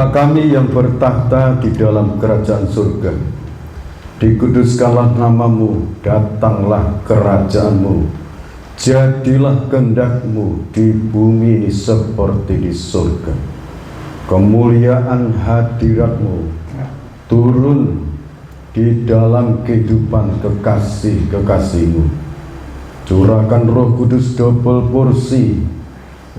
Bapa kami yang bertahta di dalam kerajaan surga, dikuduskanlah namamu, datanglah kerajaanmu, jadilah kehendak-Mu di bumi ini seperti di surga. Kemuliaan hadirat-Mu turun di dalam kehidupan kekasih-kekasih-Mu. Curahkan Roh Kudus double porsi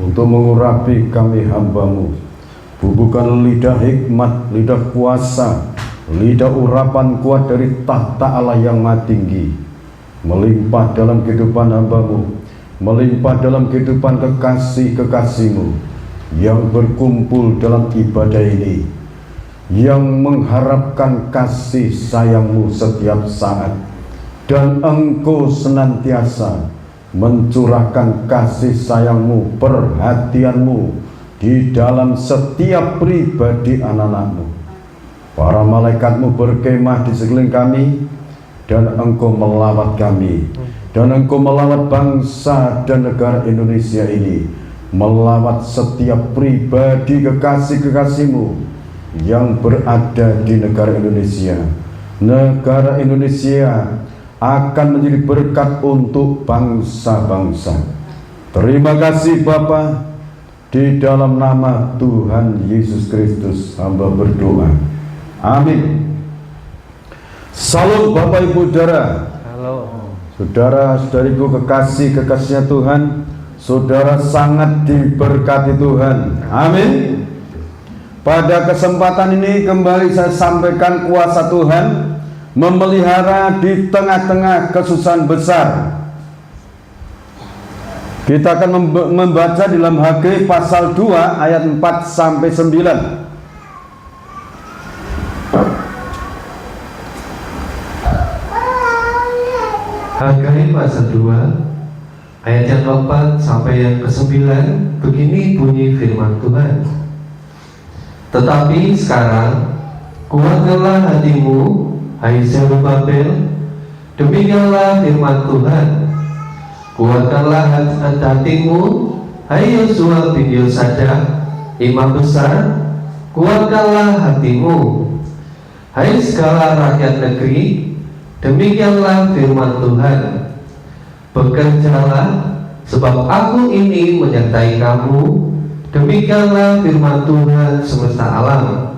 untuk mengurapi kami hamba-Mu. Bubuhkan lidah hikmat, lidah kuasa, lidah urapan kuat dari tahta Allah yang Maha Tinggi, melimpah dalam kehidupan hamba-Mu, melimpah dalam kehidupan kekasih-kekasih-Mu yang berkumpul dalam ibadah ini, yang mengharapkan kasih sayang-Mu setiap saat, dan Engkau senantiasa mencurahkan kasih sayang-Mu, perhatian-Mu di dalam setiap pribadi anak-anak-Mu. Para malaikat-Mu berkemah di sekeliling kami, dan Engkau melawat kami, dan Engkau melawat bangsa dan negara Indonesia ini, melawat setiap pribadi kekasih-kekasih-Mu yang berada di negara Indonesia. Negara Indonesia akan menjadi berkat untuk bangsa-bangsa. Terima kasih Bapa. Di dalam nama Tuhan Yesus Kristus hamba berdoa. Amin. Salam Bapak Ibu Saudara. Halo. Saudara-saudariku kekasih-kekasihnya Tuhan, saudara sangat diberkati Tuhan. Amin. Pada kesempatan ini kembali saya sampaikan kuasa Tuhan memelihara di tengah-tengah kesusahan besar. Kita akan membaca di dalam Hagai pasal 2 ayat 4 sampai 9. Hagai pasal 2 ayat yang ke-4 sampai yang ke-9. Begini bunyi firman Tuhan. Tetapi sekarang kuatkanlah hatimu, hai Zerubabel, demikianlah firman Tuhan. Kuatkanlah hatimu, hai Yosua bin Yosadak, imam besar. Kuatkanlah hatimu, hai segala rakyat negeri, demikianlah firman Tuhan. Bekerjalah, sebab aku ini menyertai kamu, demikianlah firman Tuhan semesta alam.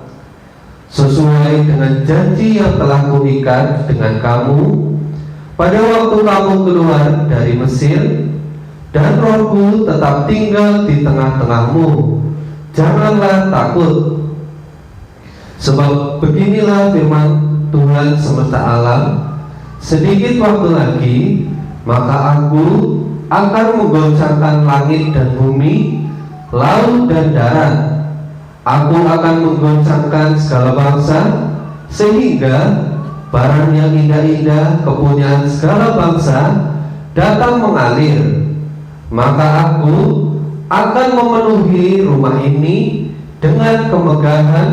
Sesuai dengan janji yang telah kuikat dengan kamu pada waktu kamu keluar dari Mesir, dan Rohku tetap tinggal di tengah-tengahmu. Janganlah takut, sebab beginilah firman Tuhan semesta alam. Sedikit waktu lagi, maka aku akan menggoncangkan langit dan bumi, laut dan darat. Aku akan menggoncangkan segala bangsa, sehingga barang yang indah-indah kepunyaan segala bangsa datang mengalir. Maka aku akan memenuhi rumah ini dengan kemegahan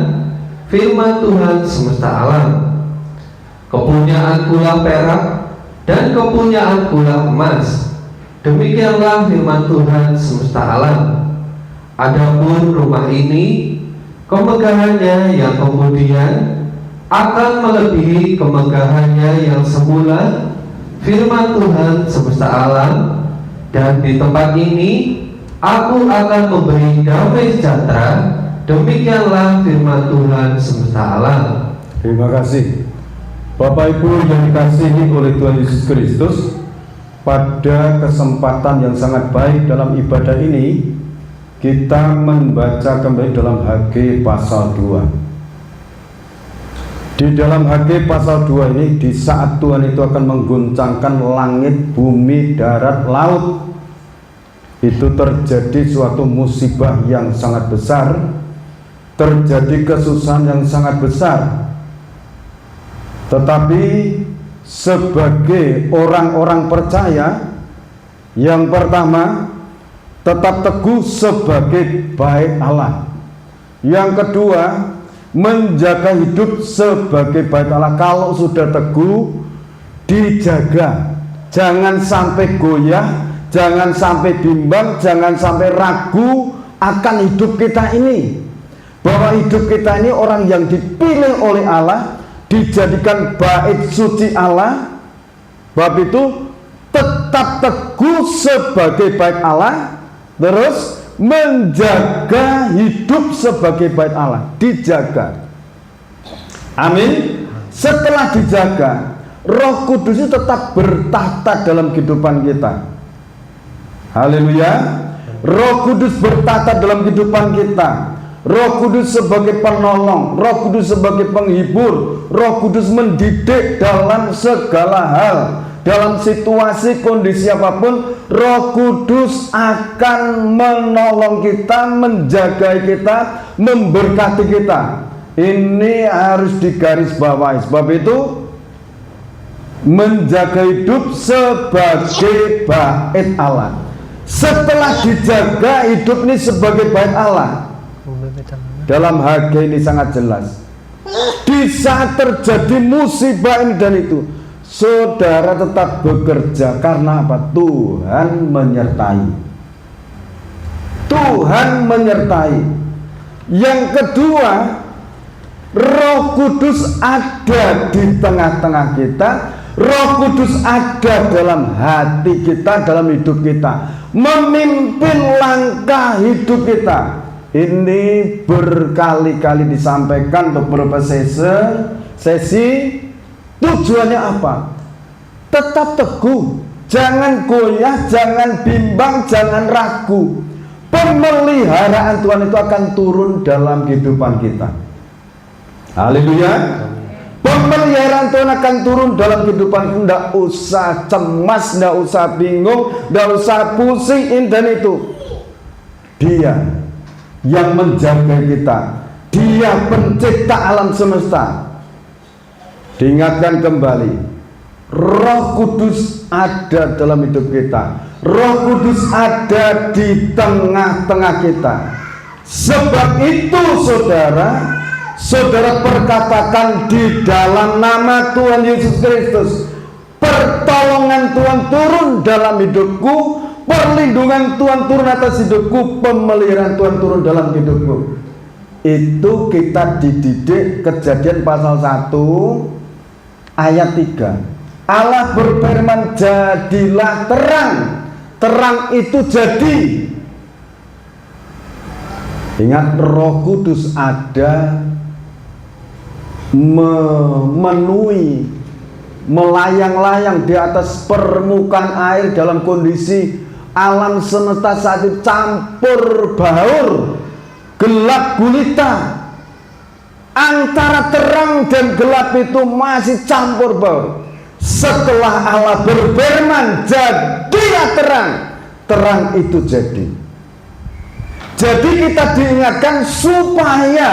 firman Tuhan semesta alam. Kepunyaanku lah perak, dan kepunyaanku lah emas. Demikianlah firman Tuhan semesta alam. Adapun rumah ini, kemegahannya yang kemudian akan melebihi kemegahannya yang semula, firman Tuhan semesta alam. Dan di tempat ini aku akan memberi damai sejahtera, demikianlah firman Tuhan semesta alam. Terima kasih Bapak Ibu yang dikasihi oleh Tuhan Yesus Kristus. Pada kesempatan yang sangat baik dalam ibadah ini, kita membaca kembali dalam Hagai pasal 2. Di dalam Hagai pasal 2 ini, di saat Tuhan itu akan mengguncangkan langit, bumi, darat, laut, itu terjadi suatu musibah yang sangat besar, terjadi kesusahan yang sangat besar. Tetapi sebagai orang-orang percaya, yang pertama tetap teguh sebagai bait Allah. Yang kedua, menjaga hidup sebagai bait Allah. Kalau sudah teguh, dijaga, jangan sampai goyah, jangan sampai bimbang, jangan sampai ragu akan hidup kita ini. bahwa hidup kita ini orang yang dipilih oleh Allah, dijadikan bait suci Allah. Bab itu tetap teguh sebagai bait Allah, terus menjaga hidup sebagai bait Allah, dijaga. Amin. Setelah dijaga, Roh Kudus itu tetap bertahta dalam kehidupan kita. Haleluya. Roh Kudus bertahta dalam kehidupan kita. Roh Kudus sebagai penolong, Roh Kudus sebagai penghibur, Roh Kudus mendidik dalam segala hal. Dalam situasi kondisi apapun, Roh Kudus akan menolong kita, menjaga kita, memberkati kita. Ini harus digarisbawahi. Sebab itu menjaga hidup sebagai bait Allah. Setelah dijaga hidup ini sebagai bait Allah, dalam Hagai ini sangat jelas. Di saat terjadi musibah ini dan itu, saudara tetap bekerja. Karena apa? Tuhan menyertai. Tuhan menyertai. Yang kedua, Roh Kudus ada di tengah-tengah kita. Roh Kudus ada dalam hati kita, dalam hidup kita, memimpin langkah hidup kita. Ini berkali-kali disampaikan beberapa sesi. Tujuannya apa? Tetap teguh, jangan goyah, jangan bimbang, jangan ragu. Pemeliharaan Tuhan itu akan turun dalam kehidupan kita. Haleluya. Pemeliharaan Tuhan akan turun dalam kehidupan kita. Tidak usah cemas, tidak usah bingung, tidak usah pusing, dan itu Dia yang menjaga kita. Dia pencipta alam semesta. Diingatkan kembali, Roh Kudus ada dalam hidup kita. Roh Kudus ada di tengah-tengah kita. Sebab itu saudara perkatakan di dalam nama Tuhan Yesus Kristus, pertolongan Tuhan turun dalam hidupku, perlindungan Tuhan turun atas hidupku, pemeliharaan Tuhan turun dalam hidupku. Itu kita dididik. Kejadian pasal 1 ayat 3. Allah berfirman, jadilah terang. Terang itu jadi. Ingat, Roh Kudus ada memenuhi, melayang-layang di atas permukaan air dalam kondisi alam semesta saat itu campur baur, gelap gulita. Antara terang dan gelap itu masih campur baur. Setelah Allah berfirman, jadilah terang. Terang itu jadi. Jadi kita diingatkan supaya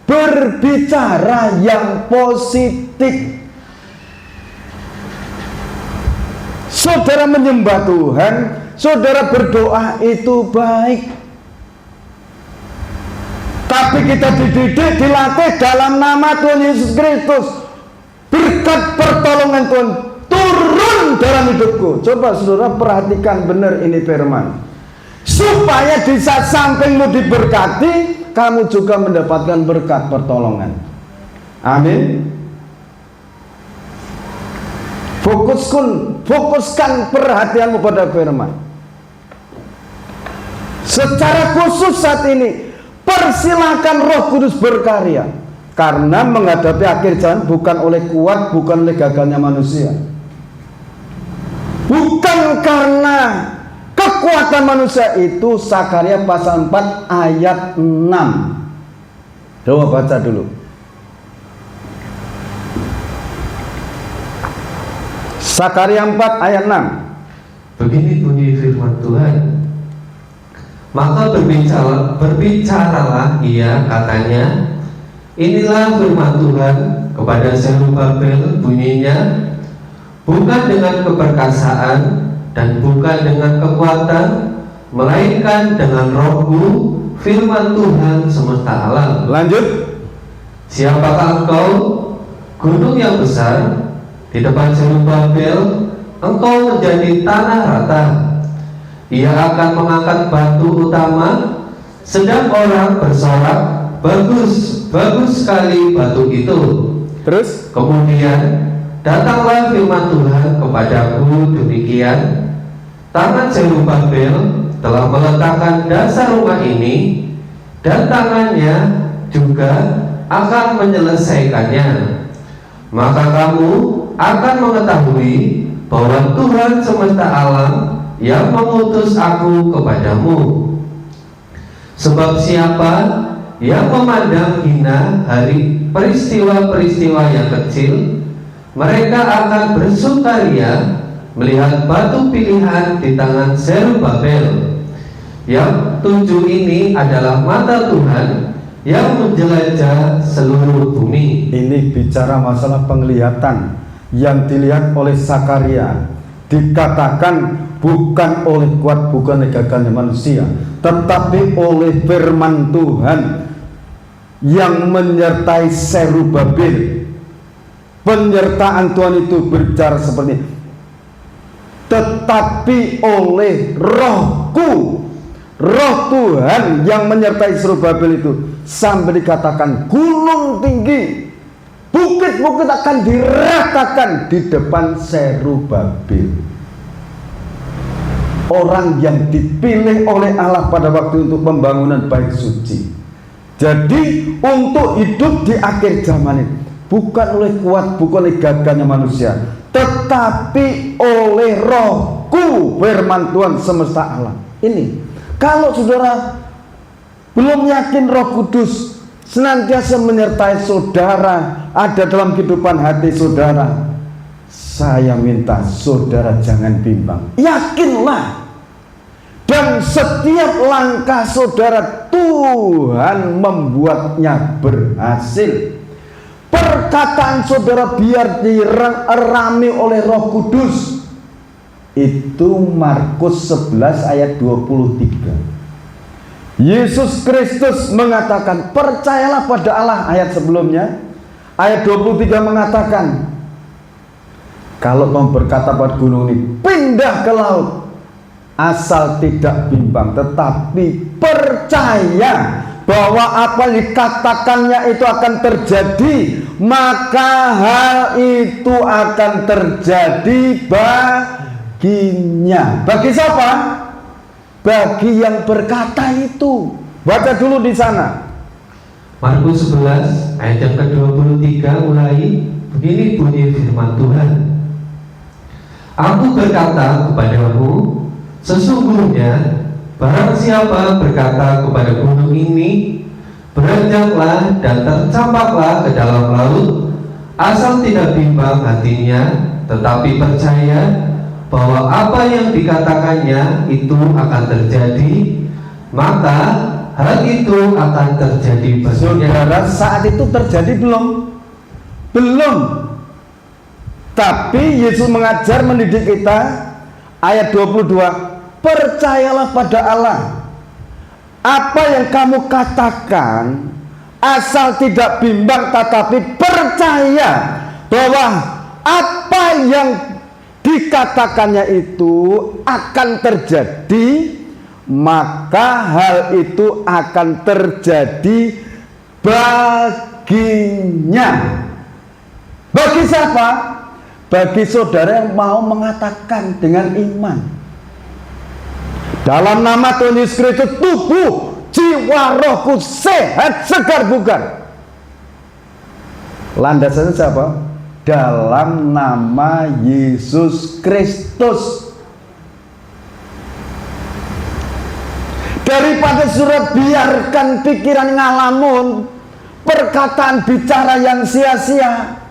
berbicara yang positif. Saudara menyembah Tuhan, saudara berdoa itu baik. Tapi kita dididik, dilatih dalam nama Tuhan Yesus Kristus. Berkat pertolongan Tuhan turun dalam hidupku. Coba saudara perhatikan benar ini firman. Supaya di saat sampingmu diberkati, kamu juga mendapatkan berkat pertolongan. Amin. Fokuskan perhatianmu pada firman. Secara khusus saat ini, persilakan Roh Kudus berkarya. Karena menghadapi akhir zaman bukan oleh kuat, bukan oleh gagalnya manusia, bukan karena kekuatan manusia. Itu Sakaria pasal 4 ayat 6. Coba baca dulu. Sakaria 4 ayat 6. Begini bunyi firman Tuhan. Maka berbicaralah ia, katanya, inilah firman Tuhan kepada Zerubabel, bunyinya, bukan dengan keperkasaan dan bukan dengan kekuatan, melainkan dengan Rohku, firman Tuhan semesta alam. Lanjut. Siapakah engkau, gunung yang besar? Di depan Zerubabel engkau menjadi tanah rata. Ia akan mengangkat batu utama Sedang orang bersorak, bagus, bagus sekali batu itu. Terus Kemudian datanglah firman Tuhan kepadaku demikian, tangan Zerubabel telah meletakkan dasar rumah ini, dan tangannya juga akan menyelesaikannya. Maka kamu akan mengetahui bahwa Tuhan semesta alam yang mengutus aku kepadamu. Sebab siapa yang memandang hina hari peristiwa-peristiwa yang kecil, mereka akan bersukaria melihat batu pilihan di tangan Zerubabel. Yang 7 ini adalah mata Tuhan yang menjelajah seluruh bumi. ini bicara masalah penglihatan yang dilihat oleh Zakaria. Dikatakan bukan oleh kuat, bukan oleh gagahnya manusia, tetapi oleh firman Tuhan yang menyertai Zerubabel. Penyertaan Tuhan itu berbicara seperti ini. Tetapi oleh rohku, roh Tuhan yang menyertai Zerubabel itu, sampai dikatakan gunung tinggi, bukit-bukit akan diratakan di depan Zerubabel. Orang yang dipilih oleh Allah pada waktu untuk pembangunan bait suci. Jadi untuk hidup di akhir zaman ini, bukan oleh kuat, bukan oleh gagahnya manusia, tetapi oleh rohku, firman Tuhan semesta alam. Ini kalau saudara belum yakin Roh Kudus senantiasa menyertai saudara, ada dalam kehidupan hati saudara, saya minta saudara jangan bimbang, yakinlah. Dan setiap langkah saudara Tuhan membuatnya berhasil. Perkataan saudara biar dirami oleh Roh Kudus. Itu Markus 11 ayat 23. Yesus Kristus mengatakan, percayalah pada Allah. Ayat sebelumnya, ayat 23 mengatakan, kalau kamu berkata pada gunung ini, pindah ke laut, asal tidak bimbang, tetapi percaya bahwa apa yang dikatakannya itu akan terjadi, maka hal itu akan terjadi baginya. Bagi siapa? Bagi yang berkata itu. Baca dulu di sana. Markus 11 ayat yang ke-23 mulai, begini bunyi firman Tuhan. Aku berkata kepadamu, sesungguhnya barang siapa berkata kepada gunung ini, beranjaklah dan tercampaklah ke dalam laut, asal tidak bimbang hatinya, tetapi percaya bahwa apa yang dikatakannya itu akan terjadi, maka hal itu akan terjadi baginya. Saudara, saat itu terjadi belum? Belum. Tapi Yesus mengajar, mendidik kita. Ayat 22, percayalah pada Allah. Apa yang kamu katakan, asal tidak bimbang, tetapi percaya bahwa apa yang dikatakannya itu akan terjadi, maka hal itu akan terjadi baginya. Bagi siapa? Bagi saudara yang mau mengatakan dengan iman, dalam nama Tuhan Yesus Kristus, tubuh, jiwa, rohku sehat, segar, bugar. Landasannya siapa? Dalam nama Yesus Kristus. Daripada saudara biarkan pikiran ngalamun, perkataan bicara yang sia-sia,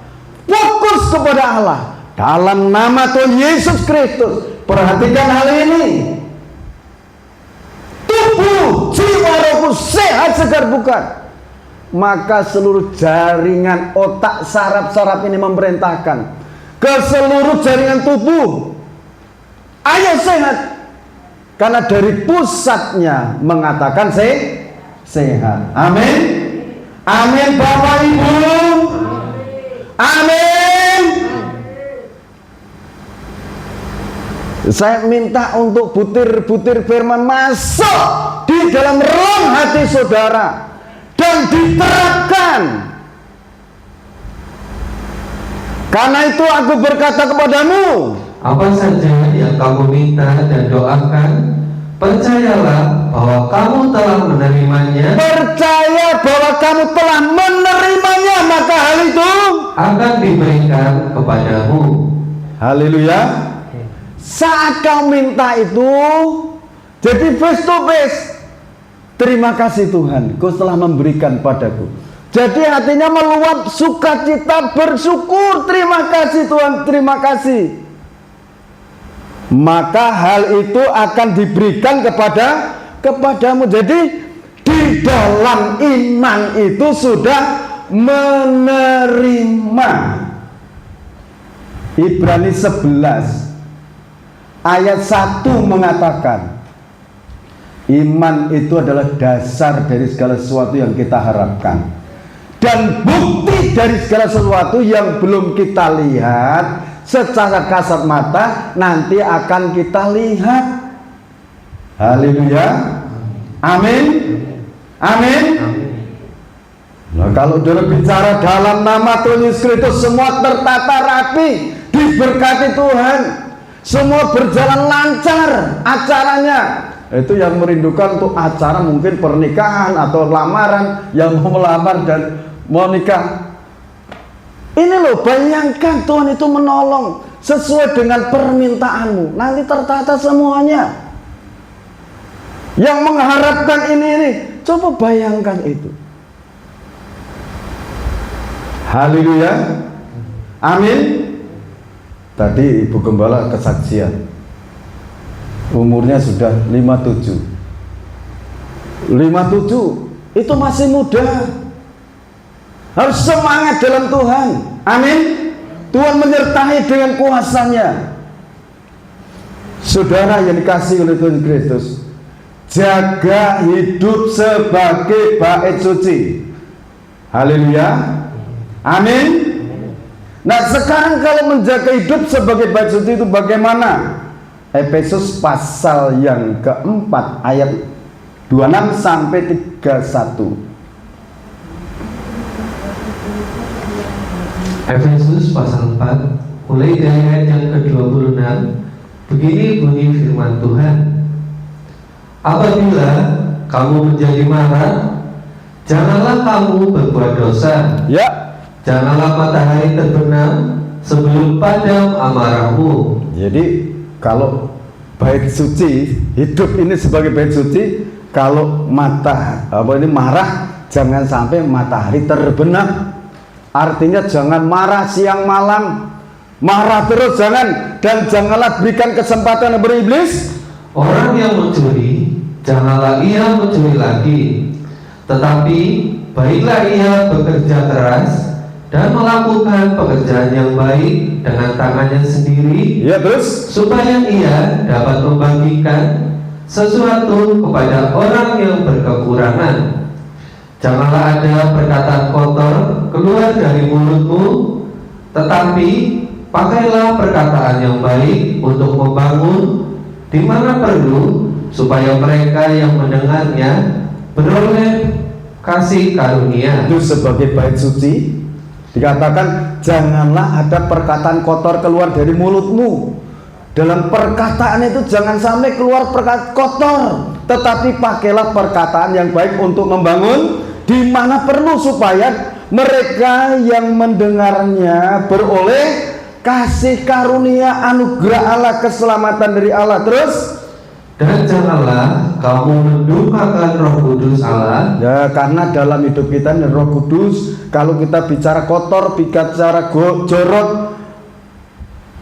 fokus kepada Allah. Dalam nama Tuhan Yesus Kristus, perhatikan hal ini. Tubuh, jiwa, rohku sehat, segar, bugar. Maka seluruh jaringan otak, saraf-saraf ini memerintahkan ke seluruh jaringan tubuh, ayo sehat. Karena dari pusatnya mengatakan sehat. Amin. Amin Bapak Ibu. Amin. Saya minta untuk butir-butir firman masuk di dalam relung hati saudara dan diterapkan. Karena itu aku berkata kepadamu, apa saja yang kamu minta dan doakan, percayalah bahwa kamu telah menerimanya. Percaya bahwa kamu telah menerimanya, maka hal itu akan diberikan kepadamu. Haleluya. Saat kau minta itu, jadi face to face. Terima kasih Tuhan, Kau telah memberikan padaku. Jadi hatinya meluap sukacita, bersyukur. Terima kasih Tuhan, terima kasih. Maka hal itu akan diberikan kepadamu. Jadi di dalam iman itu sudah menerima. Ibrani 11 ayat 1 mengatakan, iman itu adalah dasar dari segala sesuatu yang kita harapkan dan bukti dari segala sesuatu yang belum kita lihat. Secara kasat mata nanti akan kita lihat. Haleluya. Amin. Amin. Nah, kalau sudah bicara dalam nama Tuhan Yesus Kristus, semua tertata rapi, diberkati Tuhan, semua berjalan lancar acaranya. Itu yang merindukan untuk acara mungkin pernikahan atau lamaran, yang mau melamar dan mau nikah. Ini loh, bayangkan Tuhan itu menolong sesuai dengan permintaanmu. Nanti tertata semuanya. Yang mengharapkan ini, coba bayangkan itu. Haleluya. Amin. Tadi Ibu Gembala kesaksian, umurnya sudah 57. 57 itu masih muda. Harus semangat dalam Tuhan. Amin. Tuhan menyertai dengan kuasanya. Saudara yang dikasihi oleh Tuhan Kristus, jaga hidup sebagai bait suci. Haleluya. Amin. Nah, sekarang kalau menjaga hidup sebagai bait suci itu bagaimana? Efesus pasal yang keempat ayat 26 sampai 31. Efesus pasal 4 mulai dari ayat yang ke-26. Begini bunyi firman Tuhan, apabila kamu menjadi marah, janganlah kamu berbuat dosa. Ya. Janganlah matahari terbenam sebelum padam amarahmu. Jadi kalau bait suci, hidup ini sebagai bait suci, kalau marah, jangan sampai matahari terbenam. Artinya jangan marah siang malam, marah terus jangan, dan janganlah berikan kesempatan kepada iblis. Orang yang mencuri, janganlah ia mencuri lagi, tetapi baiklah ia bekerja keras dan melakukan pekerjaan yang baik dengan tangannya sendiri, Ya, terus supaya ia dapat membagikan sesuatu kepada orang yang berkekurangan. Janganlah ada perkataan kotor keluar dari mulutmu, tetapi pakailah perkataan yang baik untuk membangun di mana perlu, supaya mereka yang mendengarnya beroleh kasih karunia. itu sebagai bait suci dikatakan janganlah ada perkataan kotor keluar dari mulutmu. Dalam perkataan itu jangan sampai keluar perkataan kotor, tetapi pakailah perkataan yang baik untuk membangun di mana perlu, supaya mereka yang mendengarnya beroleh kasih karunia anugerah Allah, keselamatan dari Allah. Terus, dan janganlah kamu mendukakan Roh Kudus Allah. ya, karena dalam hidup kita ini Roh Kudus, kalau kita bicara kotor, bicara jorok,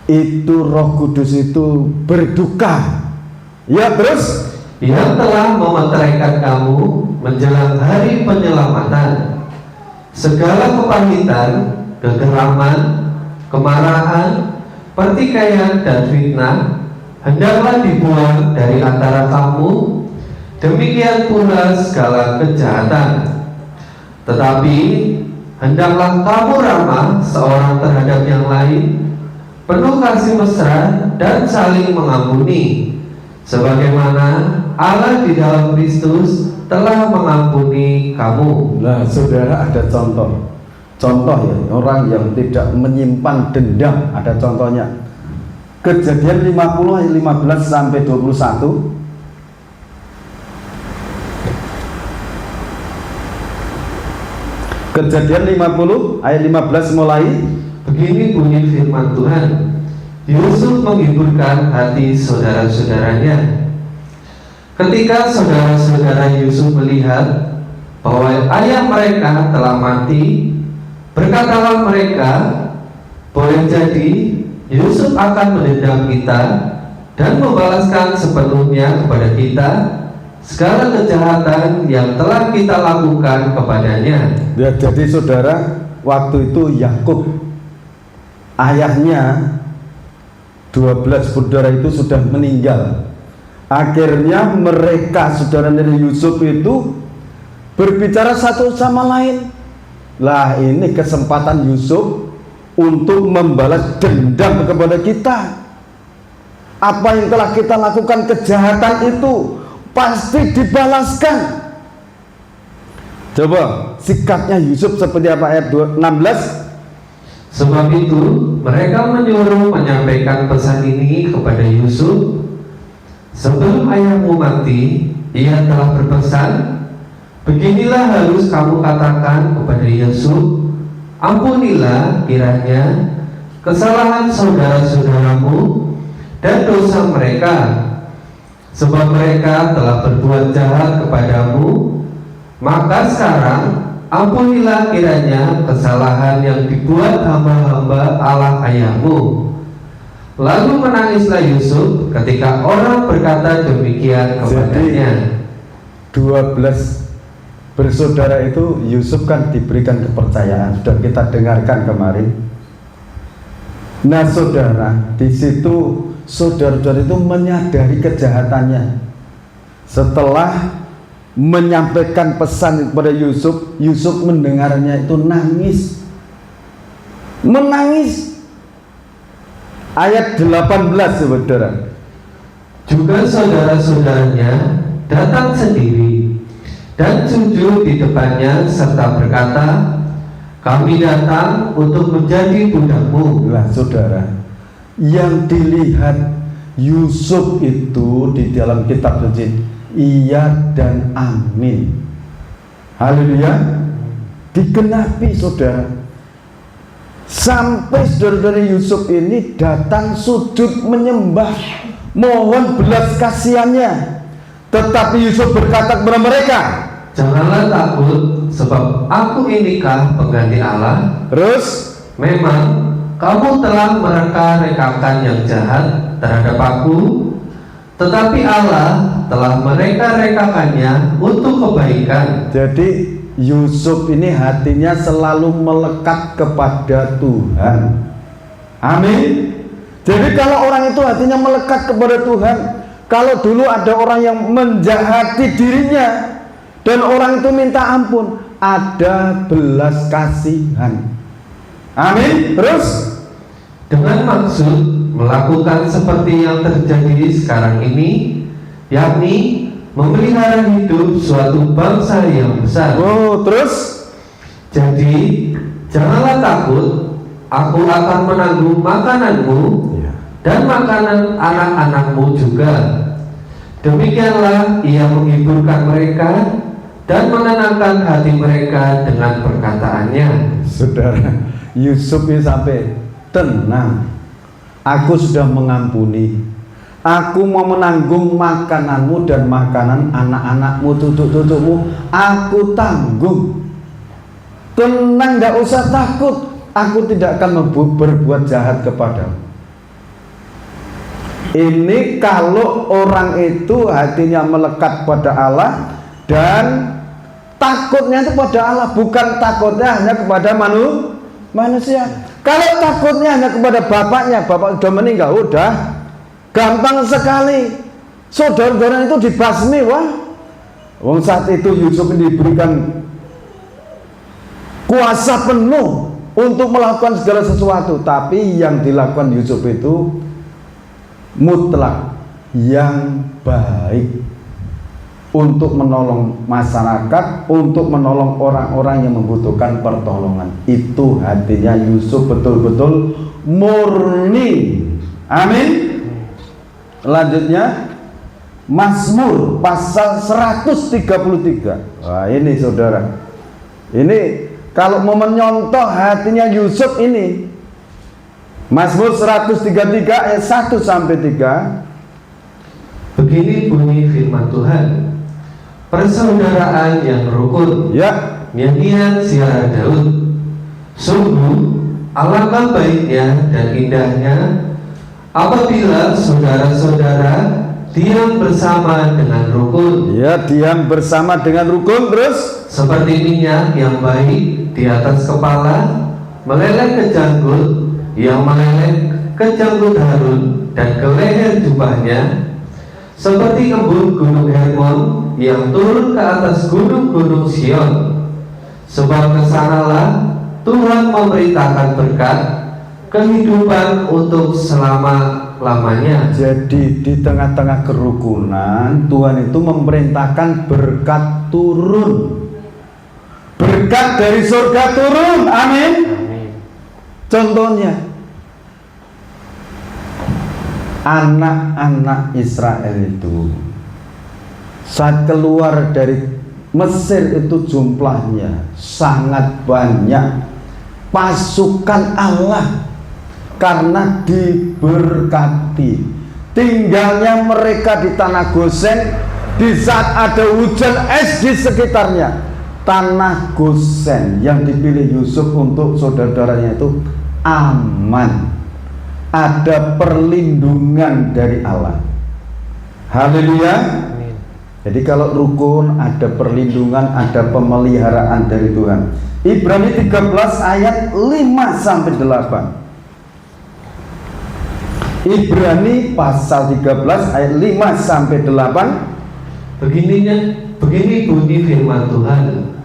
itu Roh Kudus itu berduka. Ya, terus Yang telah memeteraikan kamu menjelang hari penyelamatan. Segala kepahitan, kegeraman, kemarahan, pertikaian, dan fitnah hendaklah dibuang dari antara kamu. Demikian pula segala kejahatan. Tetapi hendaklah kamu ramah seorang terhadap yang lain, penuh kasih mesra, dan saling mengampuni, sebagaimana Allah di dalam Kristus telah mengampuni kamu. Nah, saudara, ada contoh ya, orang yang tidak menyimpan dendam. Ada contohnya, Kejadian 50 ayat 15 sampai 21. Kejadian 50 ayat 15 mulai. Begini bunyi firman Tuhan. Yusuf menghiburkan hati saudara-saudaranya. Ketika saudara-saudara Yusuf melihat bahwa ayah mereka telah mati, berkatalah mereka, boleh jadi Yusuf akan mendendam kita dan membalaskan sepenuhnya kepada kita segala kejahatan yang telah kita lakukan kepadanya. Ya, jadi saudara, waktu itu Yakub, ayahnya 12 saudara itu sudah meninggal. Akhirnya mereka, saudara dari Yusuf itu berbicara satu sama lain. Lah, ini kesempatan Yusuf untuk membalas dendam kepada kita. Apa yang telah kita lakukan, kejahatan itu pasti dibalaskan. Coba sikapnya Yusuf seperti apa, ayat 16. Sebab itu mereka menyuruh menyampaikan pesan ini kepada Yusuf. Sebelum ayahmu mati, ia telah berpesan, beginilah harus kamu katakan kepada Yusuf, ampunilah kiranya kesalahan saudara-saudaramu dan dosa mereka, sebab mereka telah berbuat jahat kepadamu. Maka sekarang ampunilah kiranya kesalahan yang dibuat hamba-hamba Allah ayahmu. Lalu menangislah Yusuf ketika orang berkata demikian kepadanya. Jadi 12 bersaudara itu, Yusuf kan diberikan kepercayaan, sudah kita dengarkan kemarin. Nah saudara, di situ saudara-saudara itu menyadari kejahatannya. Setelah menyampaikan pesan kepada Yusuf, Yusuf mendengarnya itu nangis, menangis. Ayat 18, saudara. Juga saudara-saudaranya datang sendiri dan sujud di depannya serta berkata, kami datang untuk menjadi budakmu. Lah saudara, yang dilihat Yusuf itu di dalam kitab suci, iya dan amin. Haleluya. Digenapi saudara. Sampai saudara Yusuf ini datang sujud menyembah, mohon belas kasihannya. Tetapi Yusuf berkata kepada mereka, janganlah takut, sebab aku inikah pengganti Allah. Terus, memang kamu telah mereka-rekakan yang jahat terhadap aku, tetapi Allah telah mereka-rekakannya untuk kebaikan. Jadi Yusuf ini hatinya selalu melekat kepada Tuhan. Amin. Jadi kalau orang itu hatinya melekat kepada Tuhan, kalau dulu ada orang yang menjahati dirinya dan orang itu minta ampun, ada belas kasihan. Amin. Terus, dengan maksud melakukan seperti yang terjadi sekarang ini, yakni memelihara hidup suatu bangsa yang besar. Oh, terus? Jadi janganlah takut, aku akan menanggung makananmu dan makanan anak-anakmu juga. Demikianlah ia menghiburkan mereka dan menenangkan hati mereka dengan perkataannya. Saudara, Yusuf ini sampai tenang. Aku sudah mengampuni. Aku mau menanggung makananmu dan makanan anak-anakmu, cucu-cucumu. Aku tanggung. Tenang, tidak usah takut. Aku tidak akan berbuat jahat kepadamu. Ini kalau orang itu hatinya melekat pada Allah dan takutnya itu pada Allah, bukan takutnya hanya kepada manusia. Kalau takutnya hanya kepada bapaknya, bapak sudah meninggal, udah gampang sekali. Saudara-saudara itu dibasmi, wah. Wong saat itu Yusuf diberikan kuasa penuh untuk melakukan segala sesuatu, tapi yang dilakukan Yusuf itu mutlak yang baik untuk menolong masyarakat, untuk menolong orang-orang yang membutuhkan pertolongan. Itu hatinya Yusuf betul-betul murni. Amin. Selanjutnya Mazmur pasal 133. Wah, ini saudara, ini kalau mau menyontoh hatinya Yusuf ini, Mazmur 133 ayat 1 sampai 3. Begini bunyi firman Tuhan, persaudaraan yang rukun, Ya, nyanyian ziarah Daud. Sungguh alangkah baiknya dan indahnya apabila saudara-saudara diam bersama dengan rukun. ya, diam bersama dengan rukun. Terus Seperti minyak yang baik di atas kepala, meleleh ke janggut, yang meleleh ke janggut Harun dan ke leher jubahnya. Seperti embun gunung Hermon yang turun ke atas gunung-gunung Sion. Sebab kesanalah Tuhan memerintahkan berkat, kehidupan untuk selama-lamanya. jadi di tengah-tengah kerukunan Tuhan itu memerintahkan berkat turun, berkat dari surga turun. Amin. Contohnya anak-anak Israel itu saat keluar dari Mesir itu jumlahnya sangat banyak, pasukan Allah, karena diberkati tinggalnya mereka di tanah Gosen. Di saat ada hujan es di sekitarnya, tanah Gosen yang dipilih Yusuf untuk saudara-saudaranya itu aman, ada perlindungan dari Allah. Haleluya. Jadi kalau rukun ada perlindungan, ada pemeliharaan dari Tuhan. Ibrani 13 ayat 5 sampai 8. Ibrani pasal 13 ayat 5 sampai 8. Begini bunyi firman Tuhan,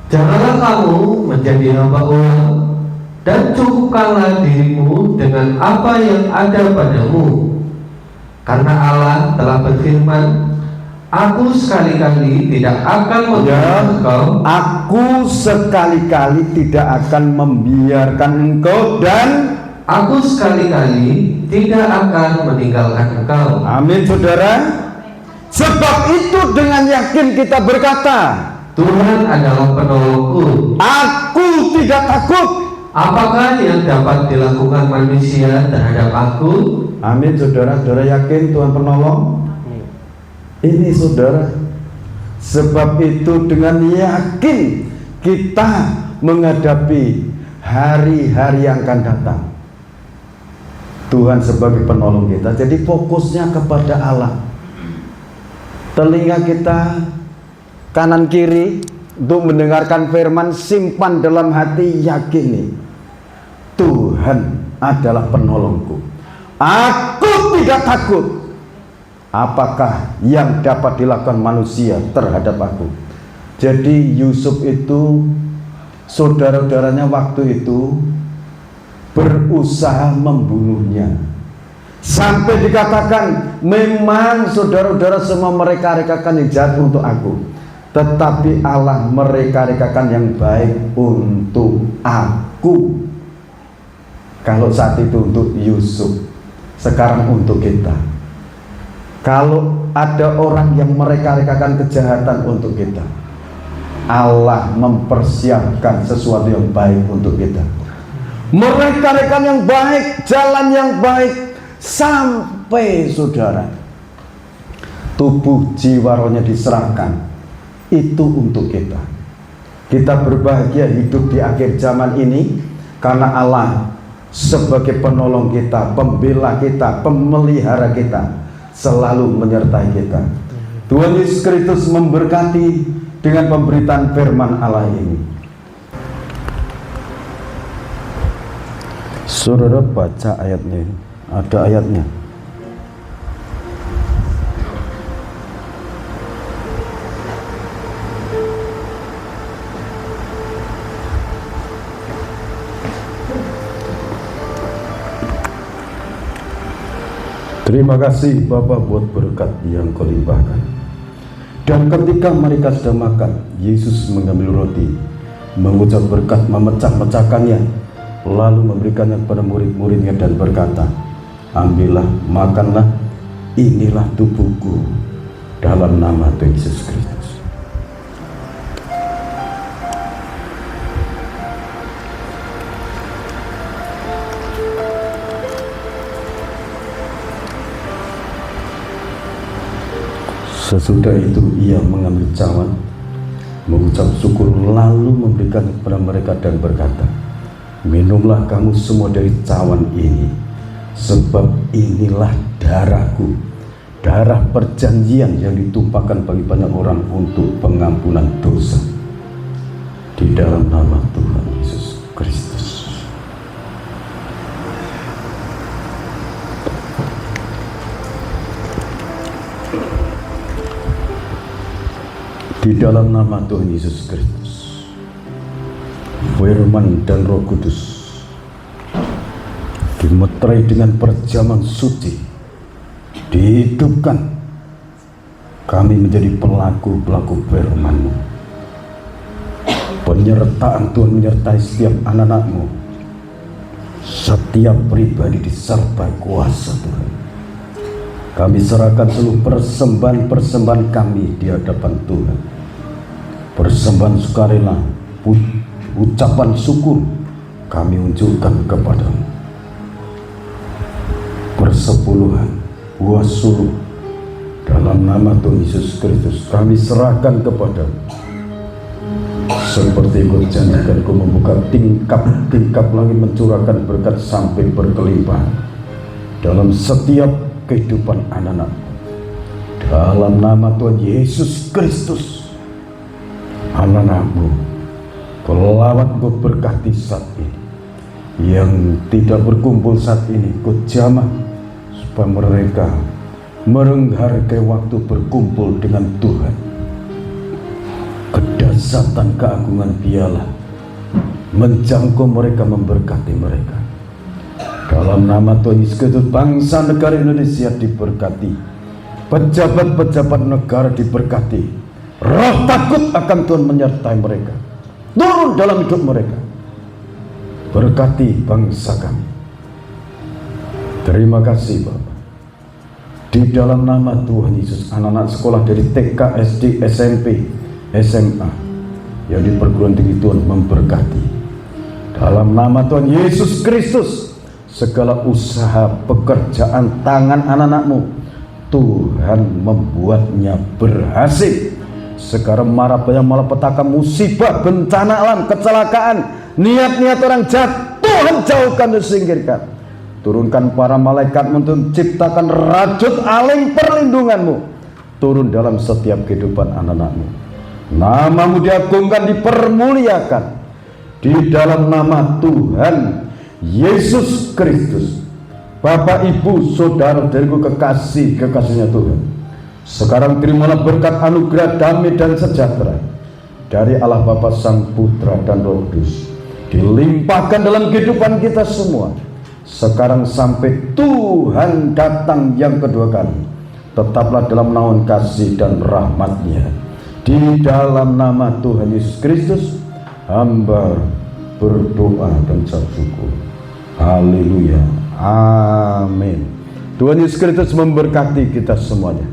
janganlah kamu menjadi hamba uang, dan cukupkanlah dirimu dengan apa yang ada padamu, karena Allah telah berfirman, aku sekali-kali tidak akan membiarkan engkau. Aku sekali-kali tidak akan membiarkan engkau, dan aku sekali-kali tidak akan meninggalkan engkau. amin saudara. Sebab itu dengan yakin kita berkata, Tuhan adalah penolongku. aku tidak takut. Apakah yang dapat dilakukan manusia terhadap aku? Amin saudara. Saudara yakin Tuhan penolong? Ini saudara, sebab itu dengan yakin kita menghadapi hari-hari yang akan datang. Tuhan sebagai penolong kita. Jadi fokusnya kepada Allah. Telinga kita kanan kiri untuk mendengarkan firman, simpan dalam hati, yakini Tuhan adalah penolongku. Aku tidak takut. Apakah yang dapat dilakukan manusia terhadap aku? Jadi Yusuf itu, saudara-saudaranya waktu itu berusaha membunuhnya, sampai dikatakan memang saudara-saudara semua mereka-rekakan yang jahat untuk aku, tetapi Allah mereka-rekakan yang baik untuk aku. Kalau saat itu untuk Yusuf, sekarang untuk kita. Kalau ada orang yang mereka-rekakan kejahatan untuk kita, Allah mempersiapkan sesuatu yang baik untuk kita. Mereka-rekan yang baik, jalan yang baik, sampai saudara tubuh jiwa rohnya diserahkan, itu untuk kita. Kita berbahagia hidup di akhir zaman ini karena Allah sebagai penolong kita, pembela kita, pemelihara kita, selalu menyertai kita. Tuhan Yesus Kristus memberkati dengan pemberitaan firman Allah ini. Saudara baca ayatnya, ada ayatnya. Terima kasih Bapa buat berkat yang Kau limpahkan. Dan ketika mereka sedang makan, Yesus mengambil roti, mengucap berkat, memecah-mecahkannya, lalu memberikannya kepada murid-muridnya dan berkata, ambillah, makanlah, inilah tubuhku, dalam nama Tuhan Yesus Kristus. Sesudah itu ia mengambil cawan, mengucap syukur, lalu memberikan kepada mereka dan berkata, minumlah kamu semua dari cawan ini, sebab inilah darahku, darah perjanjian yang ditumpahkan bagi banyak orang untuk pengampunan dosa. Di dalam nama Tuhan Yesus Kristus. Di dalam nama Tuhan Yesus Kristus, firman dan Roh Kudus dimeterai dengan perjamuan suci, dihidupkan kami menjadi pelaku-pelaku firman-Mu. Penyertaan Tuhan menyertai setiap anak-anak-Mu, setiap pribadi disertai kuasa Tuhan. Kami serahkan seluruh persembahan-persembahan kami di hadapan Tuhan. Persembahan sukarela, ucapan syukur kami unjukkan kepadamu. Persepuluhan, wasulu, dalam nama Tuhan Yesus Kristus kami serahkan kepadamu. Seperti Kau janjikan, Kau membuka tingkap-tingkap langit, mencurahkan berkat sampai berkelimpahan dalam setiap kehidupan anak-anak. Dalam nama Tuhan Yesus Kristus, anak-anak-Mu, pelawat Kau berkati saat ini. Yang tidak berkumpul saat ini, Kau jamah supaya mereka menghargai waktu berkumpul dengan Tuhan. Kedahsyatan keagungan biarlah menjangkau mereka, memberkati mereka. Dalam nama Tuhan Yesus Kristus, bangsa negara Indonesia diberkati, pejabat-pejabat negara diberkati. Roh takut akan Tuhan menyertai mereka, turun dalam hidup mereka. Berkati bangsa kami. Terima kasih Bapak. Di dalam nama Tuhan Yesus, anak-anak sekolah dari TK, SD, SMP, SMA yang di perguruan tinggi Tuhan memberkati. Dalam nama Tuhan Yesus Kristus, segala usaha pekerjaan tangan anak-anak-Mu, Tuhan membuatnya berhasil. Sekarang malapetaka, musibah, bencana alam, kecelakaan, niat-niat orang jahat, Tuhan jauhkan dan singkirkan. Turunkan para malaikat untuk menciptakan rajut aling perlindungan-Mu turun dalam setiap kehidupan anak-anak-Mu. Nama-Mu diagungkan, dipermuliakan di dalam nama Tuhan Yesus Kristus. Bapak, Ibu, saudara-saudariku kekasih-kekasihnya Tuhan, sekarang terimalah berkat anugerah damai dan sejahtera dari Allah Bapa, Sang Putra dan Roh Kudus dilimpahkan dalam kehidupan kita semua sekarang sampai Tuhan datang yang kedua kali. Tetaplah dalam naungan kasih dan rahmat-Nya. Di dalam nama Tuhan Yesus Kristus hamba berdoa dan bersyukur. Haleluya, amin. Tuhan Yesus Kristus memberkati kita semuanya.